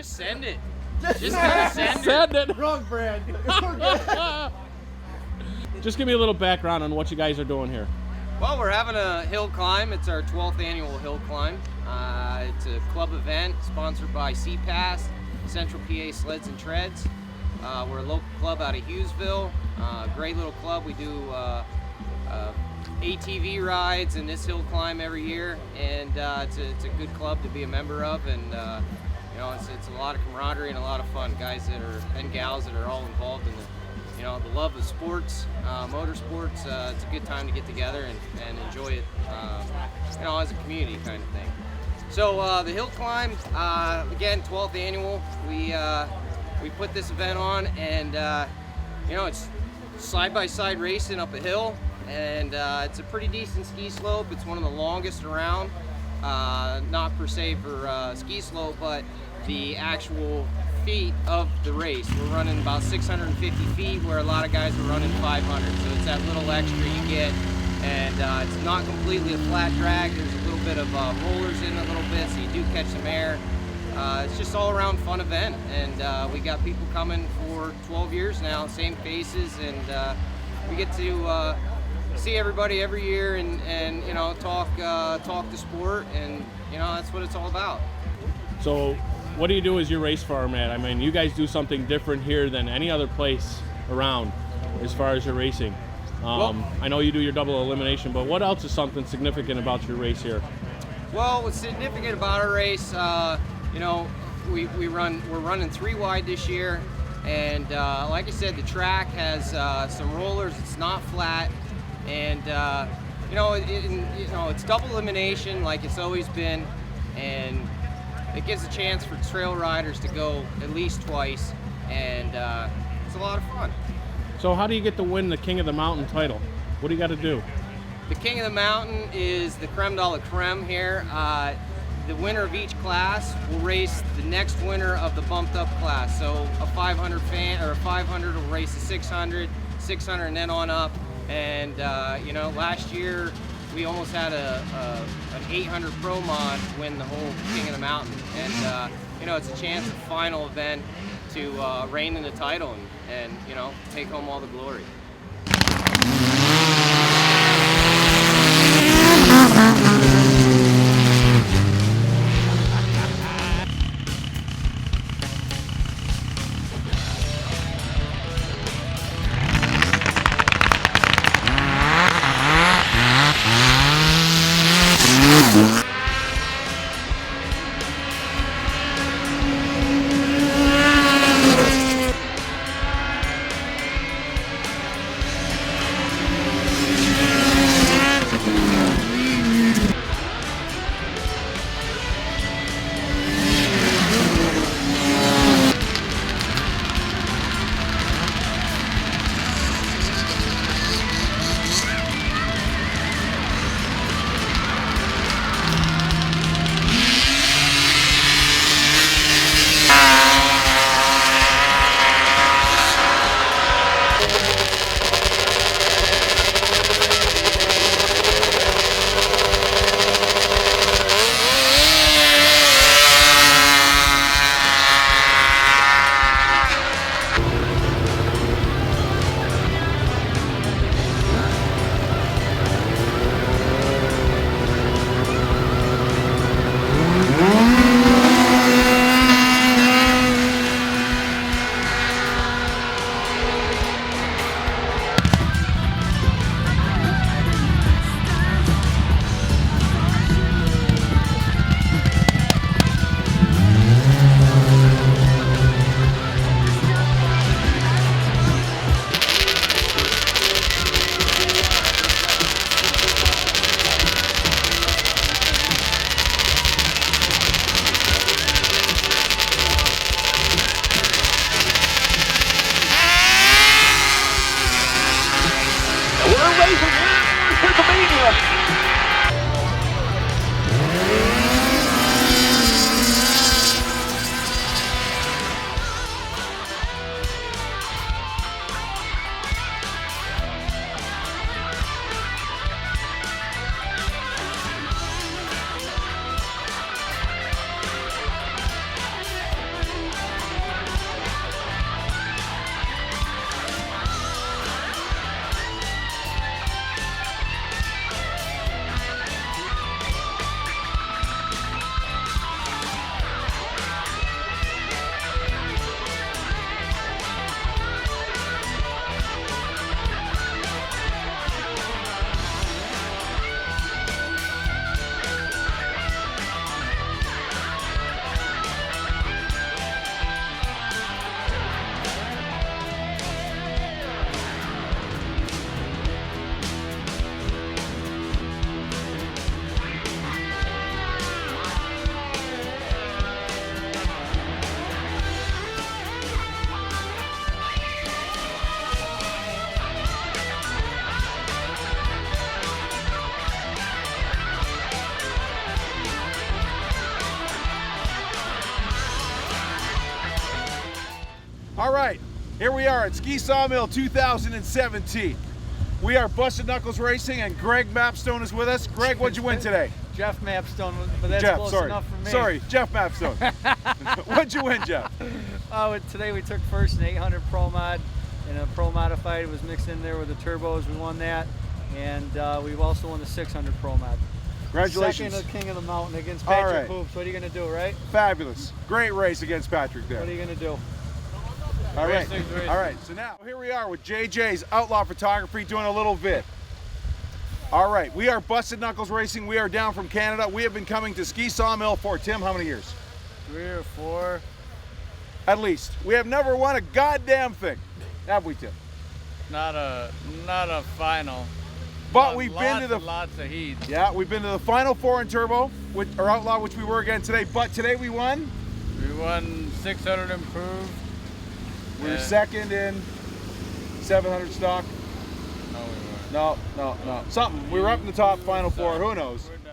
Just send it. Just gotta Send it. Wrong brand. Just give me a little background on what you guys are doing here. Well, we're having a hill climb. It's our 12th annual hill climb. It's a club event sponsored by CPAS, Central PA Sleds and Treads. We're a local club out of Hughesville. Great little club. We do ATV rides and this hill climb every year, and it's a good club to be a member of, and you know, it's a lot of camaraderie and a lot of fun. Guys that are and gals that are all involved in the love of sports, motorsports. It's a good time to get together and enjoy it, you know, as a community kind of thing. So the hill climb, again, 12th annual. We put this event on, and you know, it's side-by-side racing up a hill, and it's a pretty decent ski slope. It's one of the longest around, not per se for ski slope, but the actual feet of the race. We're running about 650 feet, where a lot of guys are running 500. So it's that little extra you get, and it's not completely a flat drag. There's a little bit of rollers in a little bit, so you do catch some air. It's just all around fun event, and we got people coming for 12 years now, same faces, and we get to see everybody every year, and you know, talk the sport, and you know, that's what it's all about. So what do you do as your race format? I mean, you guys do something different here than any other place around as far as your racing. I know you do your double elimination, but what else is something significant about your race here? Well, what's significant about our race, you know, we're running 3 wide this year, and like I said, the track has some rollers. It's not flat, and you know, it's double elimination like it's always been, and it gives a chance for trail riders to go at least twice, and it's a lot of fun. So how do you get to win the King of the Mountain title? What do you got to do? The King of the Mountain is the creme de la creme here. The winner of each class will race the next winner of the bumped up class. So a 500 or a 500 will race a 600, 600 and then on up. And you know, last year we almost had an 800 Pro Mod win the whole King of the Mountain. And you know, it's a chance at the final event to reign in the title and you know, take home all the glory. All right, here we are at Ski Sawmill 2017. We are Busted Knuckles Racing, and Greg Mapstone is with us. Greg, what'd you win today? Jeff Mapstone, but that's Jeff, close sorry. enough for me. Sorry, Jeff Mapstone. What'd you win, Jeff? Today we took first in 800 Pro Mod, and a Pro Modified was mixed in there with the turbos. We won that, and we've also won the 600 Pro Mod. Congratulations. Second King of the Mountain against All Patrick right. Hoops. What are you going to do, right? Fabulous. Great race against Patrick there. What are you going to do? All right. Racing. All right. So now here we are with JJ's Outlaw Photography doing a little vid. All right. We are Busted Knuckles Racing. We are down from Canada. We have been coming to Ski Sawmill for, Tim, how many years? 3 or 4. At least. We have never won a goddamn thing. Have we, Tim? Not a final. But we've been to the lots of heats. Yeah, we've been to the Final Four in Turbo, or Outlaw, which we were again today. But today we won. We won 600 improved. We were Yeah. second in 700 stock. No, we weren't. No. Something. We were up in the top Final Four. Who knows? We're